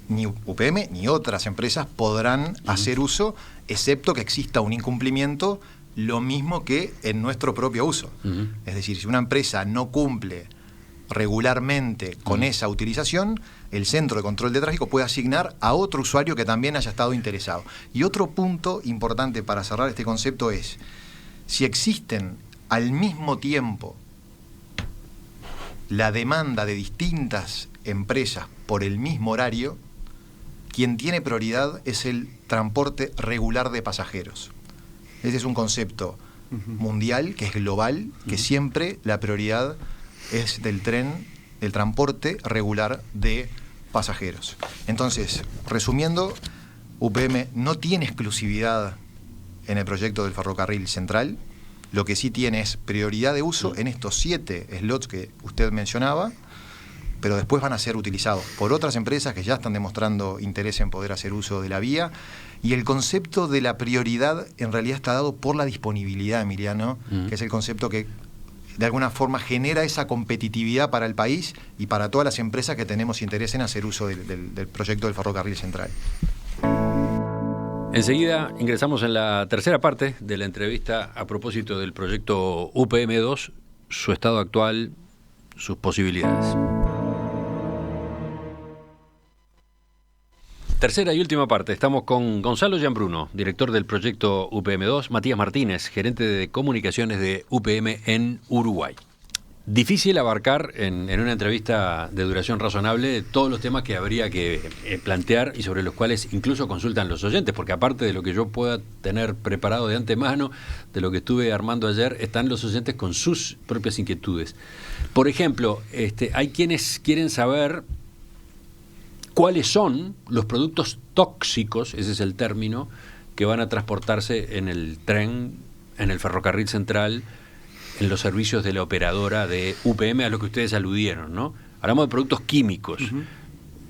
ni UPM ni otras empresas podrán hacer uso, excepto que exista un incumplimiento, lo mismo que en nuestro propio uso. Es decir, si una empresa no cumple regularmente con esa utilización, el centro de control de tráfico puede asignar a otro usuario que también haya estado interesado. Y otro punto importante para cerrar este concepto es, si existen al mismo tiempo la demanda de distintas empresas por el mismo horario, quien tiene prioridad es el transporte regular de pasajeros. Ese es un concepto mundial, que es global, que siempre la prioridad es del tren, del transporte regular de pasajeros. Entonces, resumiendo, UPM no tiene exclusividad en el proyecto del ferrocarril central. Lo que sí tiene es prioridad de uso en estos 7 slots que usted mencionaba, pero después van a ser utilizados por otras empresas que ya están demostrando interés en poder hacer uso de la vía. Y el concepto de la prioridad en realidad está dado por la disponibilidad, Emiliano, que es el concepto que de alguna forma genera esa competitividad para el país y para todas las empresas que tenemos interés en hacer uso del proyecto del ferrocarril central. Enseguida ingresamos en la tercera parte de la entrevista a propósito del proyecto UPM2, su estado actual, sus posibilidades. Tercera y última parte. Estamos con Gonzalo Gianbruno, director del proyecto UPM2, Matías Martínez, gerente de comunicaciones de UPM en Uruguay. Difícil abarcar en una entrevista de duración razonable todos los temas que habría que plantear y sobre los cuales incluso consultan los oyentes, porque aparte de lo que yo pueda tener preparado de antemano, de lo que estuve armando ayer, están los oyentes con sus propias inquietudes. Por ejemplo, hay quienes quieren saber cuáles son los productos tóxicos, ese es el término, que van a transportarse en el tren, en el ferrocarril central, en los servicios de la operadora de UPM, a lo que ustedes aludieron, ¿no? Hablamos de productos químicos.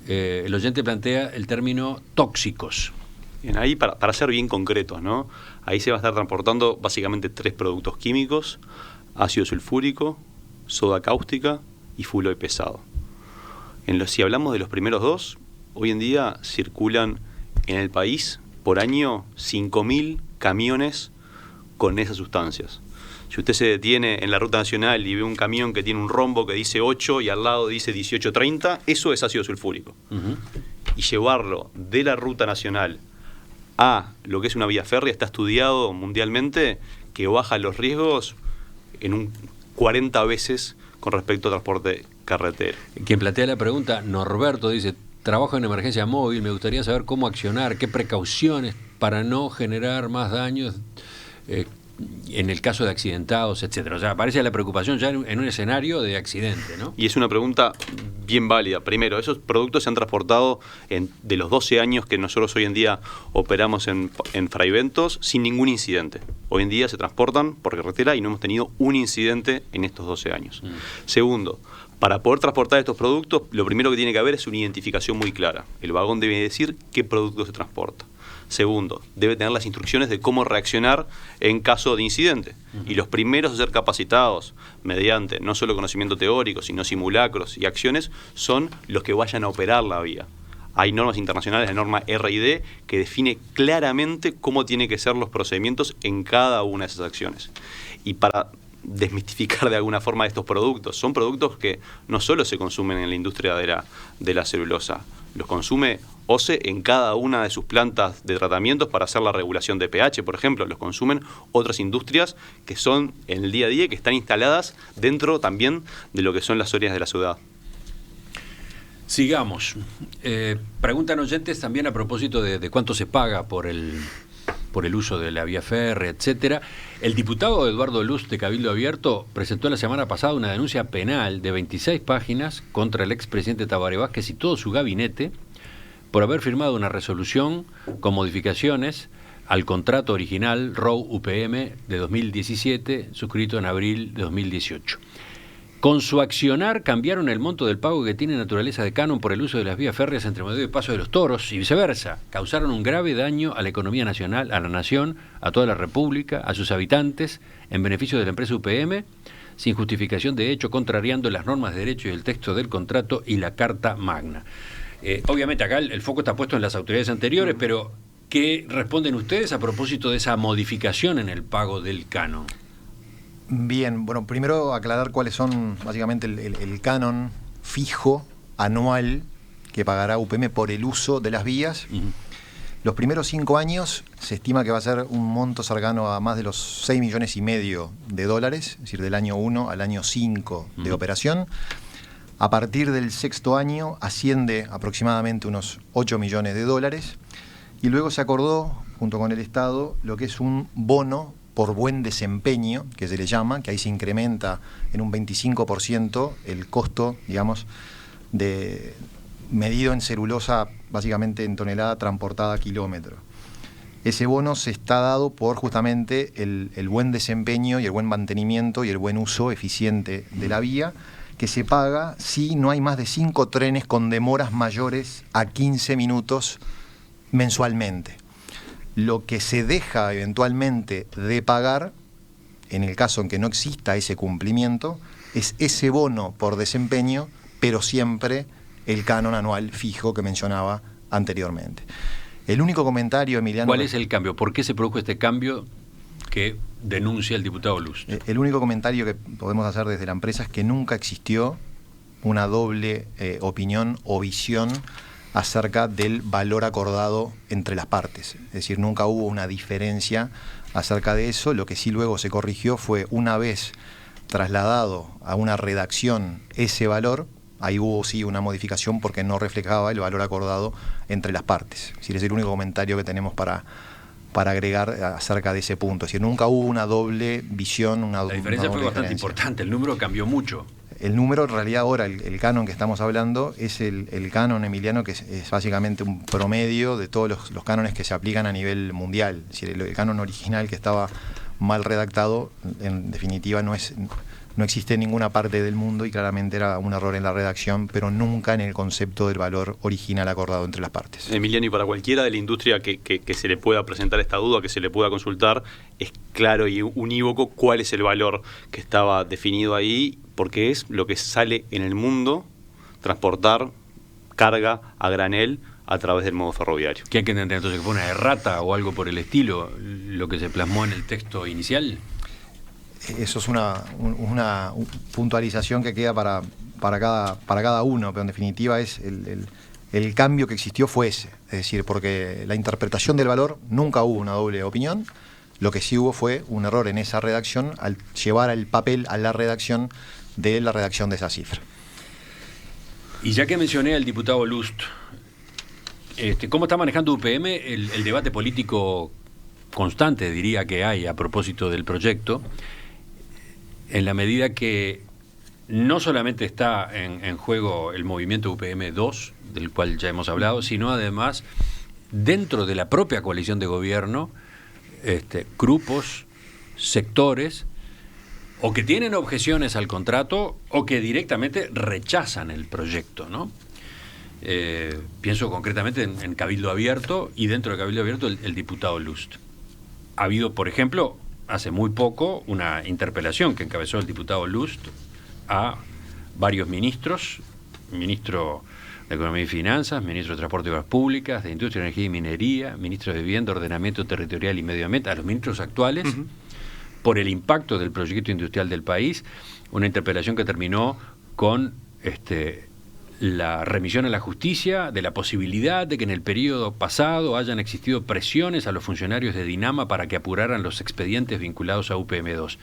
El oyente plantea el término tóxicos. Bien, ahí para ser bien concretos, ¿no? Ahí se va a estar transportando básicamente 3 productos químicos: ácido sulfúrico, soda cáustica y fulo pesado. Si hablamos de los primeros 2, hoy en día circulan en el país por año 5.000 camiones con esas sustancias. Si usted se detiene en la ruta nacional y ve un camión que tiene un rombo que dice 8 y al lado dice 1830, eso es ácido sulfúrico. Y llevarlo de la ruta nacional a lo que es una vía férrea está estudiado mundialmente que baja los riesgos en un 40 veces con respecto al transporte carretera. Quien plantea la pregunta, Norberto, dice: trabajo en emergencia móvil, me gustaría saber cómo accionar, qué precauciones para no generar más daños en el caso de accidentados, etcétera. O sea, aparece la preocupación ya en un escenario de accidente, ¿no? Y es una pregunta bien válida. Primero, esos productos se han transportado de los 12 años que nosotros hoy en día operamos en Fraiventos sin ningún incidente. Hoy en día se transportan por carretera y no hemos tenido un incidente en estos 12 años. Segundo, para poder transportar estos productos, lo primero que tiene que haber es una identificación muy clara. El vagón debe decir qué producto se transporta. Segundo, debe tener las instrucciones de cómo reaccionar en caso de incidente. Y los primeros a ser capacitados mediante no solo conocimiento teórico, sino simulacros y acciones, son los que vayan a operar la vía. Hay normas internacionales, la norma RID, que define claramente cómo tienen que ser los procedimientos en cada una de esas acciones. Y para desmistificar de alguna forma estos productos, son productos que no solo se consumen en la industria de la celulosa, los consume OCE en cada una de sus plantas de tratamientos para hacer la regulación de pH, por ejemplo. Los consumen otras industrias que son en el día a día, que están instaladas dentro también de lo que son las áreas de la ciudad. Sigamos. Preguntan oyentes también a propósito de cuánto se paga por por el uso de la vía férrea, etcétera. El diputado Eduardo Lust de Cabildo Abierto presentó la semana pasada una denuncia penal de 26 páginas contra el expresidente Tabaré Vázquez y todo su gabinete por haber firmado una resolución con modificaciones al contrato original ROU-UPM de 2017, suscrito en abril de 2018. Con su accionar cambiaron el monto del pago que tiene naturaleza de canon por el uso de las vías férreas entre Montevideo y Paso de los Toros y viceversa. Causaron un grave daño a la economía nacional, a la nación, a toda la República, a sus habitantes, en beneficio de la empresa UPM, sin justificación de hecho, contrariando las normas de derecho y el texto del contrato y la Carta Magna. Obviamente acá el foco está puesto en las autoridades anteriores, pero ¿qué responden ustedes a propósito de esa modificación en el pago del canon? Bien, bueno, primero aclarar cuáles son básicamente el canon fijo anual que pagará UPM por el uso de las vías. Los primeros 5 años se estima que va a ser un monto cercano a más de los 6,5 millones de dólares, es decir, del año 1 al año 5 de operación. A partir del 6º año asciende aproximadamente unos 8 millones de dólares y luego se acordó, junto con el Estado, lo que es un bono por buen desempeño, que se le llama, que ahí se incrementa en un 25% el costo, digamos, medido en celulosa, básicamente en tonelada transportada a kilómetro. Ese bono se está dado por justamente el buen desempeño y el buen mantenimiento y el buen uso eficiente de la vía, que se paga si no hay más de 5 trenes con demoras mayores a 15 minutos mensualmente. Lo que se deja eventualmente de pagar, en el caso en que no exista ese cumplimiento, es ese bono por desempeño, pero siempre el canon anual fijo que mencionaba anteriormente. El único comentario, Emiliano... ¿Cuál es el cambio? ¿Por qué se produjo este cambio que denuncia el diputado Lust? El único comentario que podemos hacer desde la empresa es que nunca existió una doble opinión o visión acerca del valor acordado entre las partes. Es decir, nunca hubo una diferencia acerca de eso. Lo que sí luego se corrigió fue, una vez trasladado a una redacción ese valor, ahí hubo sí una modificación porque no reflejaba el valor acordado entre las partes. Es decir, es el único comentario que tenemos para agregar acerca de ese punto. Es decir, nunca hubo una doble visión. La diferencia fue bastante importante, el número cambió mucho. El número, en realidad, ahora, el canon que estamos hablando, es el canon, Emiliano, que es básicamente un promedio de todos los cánones que se aplican a nivel mundial. Es decir, el canon original, que estaba mal redactado, en definitiva no existe en ninguna parte del mundo y claramente era un error en la redacción, pero nunca en el concepto del valor original acordado entre las partes. Emiliano, y para cualquiera de la industria que se le pueda presentar esta duda, que se le pueda consultar, es claro y unívoco cuál es el valor que estaba definido ahí, porque es lo que sale en el mundo transportar carga a granel a través del modo ferroviario. ¿Qué hay que entender entonces? ¿Que fue una errata o algo por el estilo lo que se plasmó en el texto inicial? Eso es una puntualización que queda para cada uno, pero en definitiva es el cambio que existió fue ese. Es decir, porque la interpretación del valor nunca hubo una doble opinión, lo que sí hubo fue un error en esa redacción al llevar el papel a la redacción de esa cifra. Y ya que mencioné al diputado Lust, ¿cómo está manejando UPM el debate político constante, diría, que hay a propósito del proyecto, en la medida que no solamente está en juego el movimiento UPM 2, del cual ya hemos hablado, sino además dentro de la propia coalición de gobierno, grupos, sectores, o que tienen objeciones al contrato o que directamente rechazan el proyecto, ¿no? Pienso concretamente en Cabildo Abierto, y dentro de Cabildo Abierto el diputado Lust. Ha habido, por ejemplo, hace muy poco, una interpelación que encabezó el diputado Lust a varios ministros, ministro de Economía y Finanzas, ministro de Transporte y Obras Públicas, de Industria, Energía y Minería, ministro de Vivienda, Ordenamiento Territorial y Medio Ambiente, a los ministros actuales, por el impacto del proyecto industrial del país, una interpelación que terminó con la remisión a la justicia de la posibilidad de que en el periodo pasado hayan existido presiones a los funcionarios de Dinama para que apuraran los expedientes vinculados a UPM2.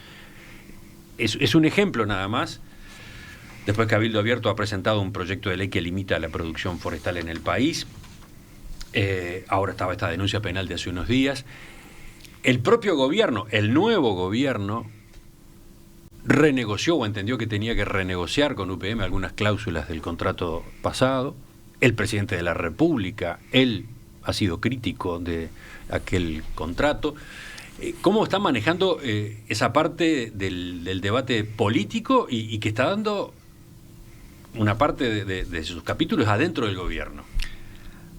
Es un ejemplo nada más. Después Cabildo Abierto ha presentado un proyecto de ley que limita la producción forestal en el país. Ahora estaba esta denuncia penal de hace unos días. El propio gobierno, el nuevo gobierno, renegoció o entendió que tenía que renegociar con UPM algunas cláusulas del contrato pasado. El presidente de la República, él ha sido crítico de aquel contrato. ¿Cómo están manejando esa parte del debate político y que está dando una parte de sus capítulos adentro del gobierno?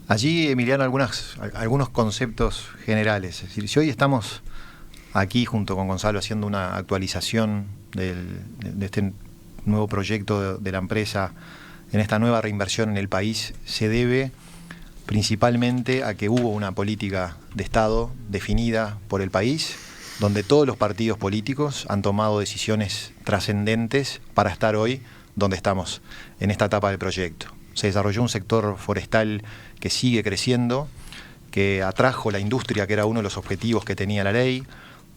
Allí, Emiliano, algunos conceptos generales. Es decir, si hoy estamos aquí junto con Gonzalo haciendo una actualización de este nuevo proyecto de la empresa en esta nueva reinversión en el país, se debe principalmente a que hubo una política de Estado definida por el país, donde todos los partidos políticos han tomado decisiones trascendentes para estar hoy donde estamos en esta etapa del proyecto. Se desarrolló un sector forestal que sigue creciendo, que atrajo la industria, que era uno de los objetivos que tenía la ley.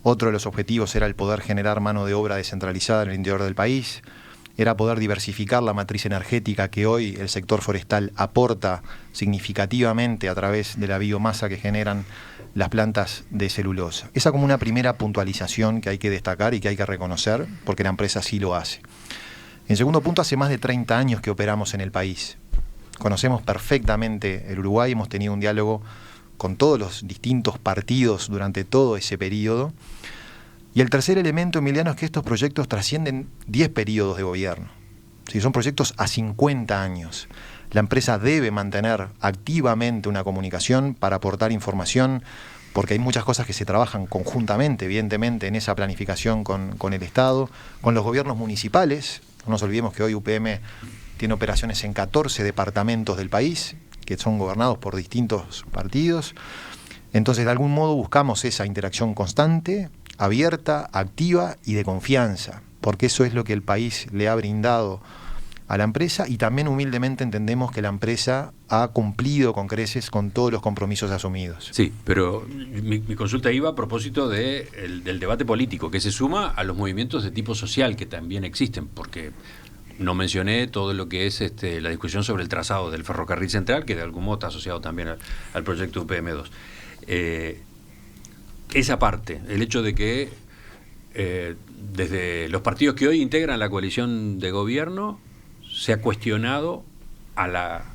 Otro de los objetivos era el poder generar mano de obra descentralizada en el interior del país, era poder diversificar la matriz energética que hoy el sector forestal aporta significativamente a través de la biomasa que generan las plantas de celulosa. Esa como una primera puntualización que hay que destacar y que hay que reconocer, porque la empresa sí lo hace. En segundo punto, hace más de 30 años que operamos en el país. Conocemos perfectamente el Uruguay, hemos tenido un diálogo con todos los distintos partidos durante todo ese periodo. Y el tercer elemento, Emiliano, es que estos proyectos trascienden 10 periodos de gobierno. Sí, son proyectos a 50 años. La empresa debe mantener activamente una comunicación para aportar información, porque hay muchas cosas que se trabajan conjuntamente, evidentemente, en esa planificación con el Estado, con los gobiernos municipales. No nos olvidemos que hoy UPM tiene operaciones en 14 departamentos del país, que son gobernados por distintos partidos. Entonces, de algún modo buscamos esa interacción constante, abierta, activa y de confianza, porque eso es lo que el país le ha brindado a la empresa, y también humildemente entendemos que la empresa ha cumplido con creces con todos los compromisos asumidos. Sí, pero mi consulta iba a propósito del debate político, que se suma a los movimientos de tipo social que también existen, porque no mencioné todo lo que es la discusión sobre el trazado del ferrocarril central, que de algún modo está asociado también al proyecto UPM2. Esa parte, el hecho de que desde los partidos que hoy integran la coalición de gobierno se ha cuestionado a la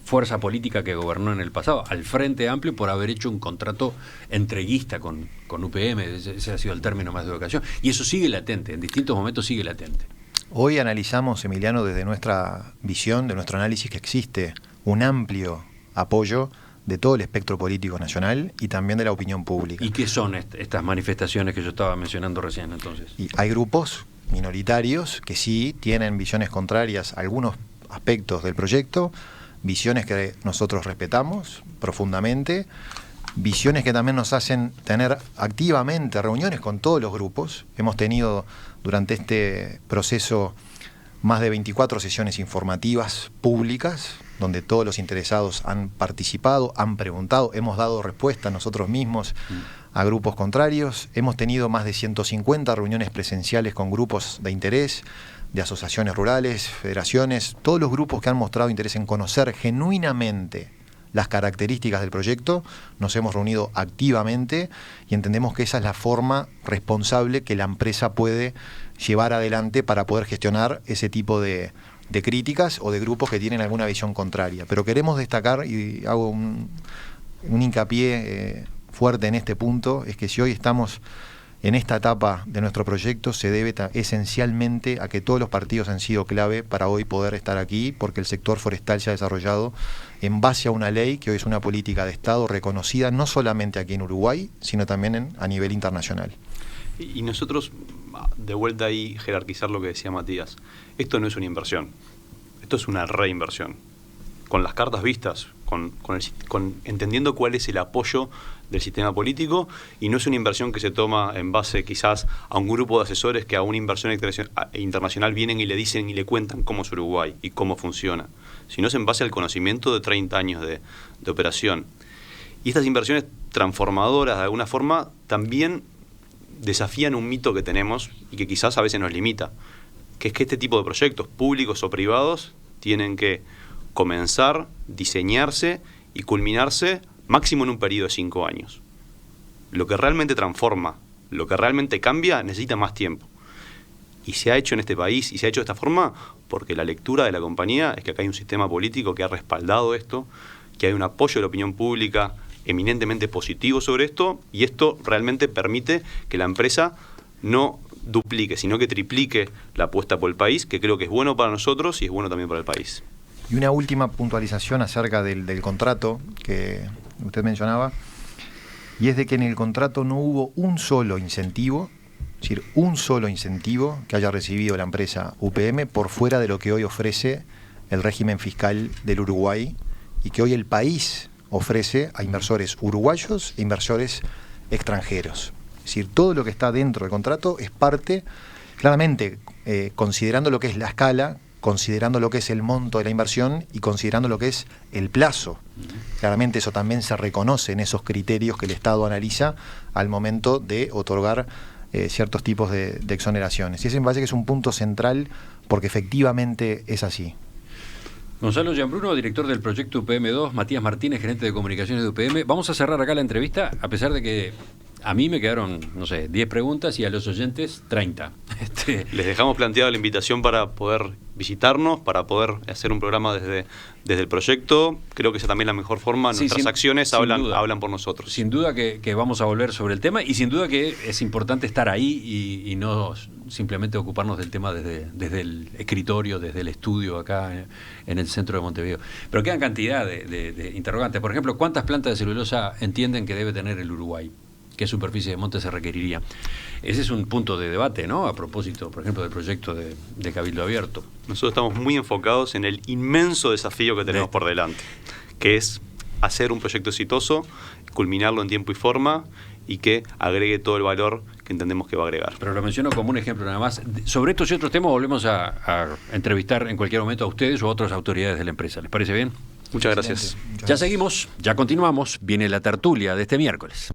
fuerza política que gobernó en el pasado, al Frente Amplio, por haber hecho un contrato entreguista con UPM, ese ha sido el término más de ocasión, y eso sigue latente, en distintos momentos sigue latente. Hoy analizamos, Emiliano, desde nuestra visión, de nuestro análisis, que existe un amplio apoyo de todo el espectro político nacional y también de la opinión pública. ¿Y qué son estas manifestaciones que yo estaba mencionando recién entonces? Y hay grupos minoritarios que sí tienen visiones contrarias a algunos aspectos del proyecto, visiones que nosotros respetamos profundamente, visiones que también nos hacen tener activamente reuniones con todos los grupos. Hemos tenido durante este proceso más de 24 sesiones informativas públicas, donde todos los interesados han participado, han preguntado, hemos dado respuesta nosotros mismos a grupos contrarios. Hemos tenido más de 150 reuniones presenciales con grupos de interés, de asociaciones rurales, federaciones, todos los grupos que han mostrado interés en conocer genuinamente las características del proyecto. Nos hemos reunido activamente y entendemos que esa es la forma responsable que la empresa puede llevar adelante para poder gestionar ese tipo de críticas o de grupos que tienen alguna visión contraria. Pero queremos destacar, y hago un hincapié fuerte en este punto, es que si hoy estamos en esta etapa de nuestro proyecto, se debe esencialmente a que todos los partidos han sido clave para hoy poder estar aquí, porque el sector forestal se ha desarrollado en base a una ley que hoy es una política de Estado reconocida no solamente aquí en Uruguay, sino también a nivel internacional. Y nosotros, de vuelta ahí, jerarquizar lo que decía Matías. Esto no es una inversión, esto es una reinversión. Con las cartas vistas, entendiendo cuál es el apoyo del sistema político, y no es una inversión que se toma en base quizás a un grupo de asesores que a una inversión internacional vienen y le dicen y le cuentan cómo es Uruguay y cómo funciona, sino es en base al conocimiento de 30 años de operación. Y estas inversiones transformadoras, de alguna forma, también desafían un mito que tenemos y que quizás a veces nos limita, que es que este tipo de proyectos, públicos o privados, tienen que comenzar, diseñarse y culminarse máximo en un periodo de 5 años. lo que realmente transforma, lo que realmente cambia, necesita más tiempo. Y se ha hecho en este país, y se ha hecho de esta forma, porque la lectura de la compañía es que acá hay un sistema político que ha respaldado esto, que hay un apoyo de la opinión pública eminentemente positivo sobre esto, y esto realmente permite que la empresa no duplique, sino que triplique la apuesta por el país, que creo que es bueno para nosotros y es bueno también para el país. Y una última puntualización acerca del contrato que usted mencionaba, y es de que en el contrato no hubo un solo incentivo, es decir, un solo incentivo que haya recibido la empresa UPM por fuera de lo que hoy ofrece el régimen fiscal del Uruguay y que hoy el país ofrece a inversores uruguayos e inversores extranjeros. Es decir, todo lo que está dentro del contrato es parte, claramente, considerando lo que es la escala, considerando lo que es el monto de la inversión y considerando lo que es el plazo. Claramente eso también se reconoce en esos criterios que el Estado analiza al momento de otorgar ciertos tipos de exoneraciones. Y ese me parece que es un punto central porque efectivamente es así. Gonzalo Gianbruno, director del proyecto UPM2, Matías Martínez, gerente de comunicaciones de UPM. Vamos a cerrar acá la entrevista, a pesar de que a mí me quedaron, 10 preguntas y a los oyentes 30. Les dejamos planteada la invitación para poder visitarnos, para poder hacer un programa desde el proyecto. Creo que esa también es la mejor forma. Nuestras acciones hablan por nosotros. Sin duda que vamos a volver sobre el tema y sin duda que es importante estar ahí y no simplemente ocuparnos del tema desde el escritorio, desde el estudio acá en el centro de Montevideo. Pero quedan cantidad de interrogantes. Por ejemplo, ¿cuántas plantas de celulosa entienden que debe tener el Uruguay? ¿Qué superficie de monte se requeriría? Ese es un punto de debate, ¿no? A propósito, por ejemplo, del proyecto de Cabildo Abierto. Nosotros estamos muy enfocados en el inmenso desafío que tenemos por delante, que es hacer un proyecto exitoso, culminarlo en tiempo y forma y que agregue todo el valor que entendemos que va a agregar. Pero lo menciono como un ejemplo nada más. Sobre estos y otros temas volvemos a entrevistar en cualquier momento a ustedes o a otras autoridades de la empresa. ¿Les parece bien? Muchas gracias. Ya seguimos, ya continuamos. Viene la tertulia de este miércoles.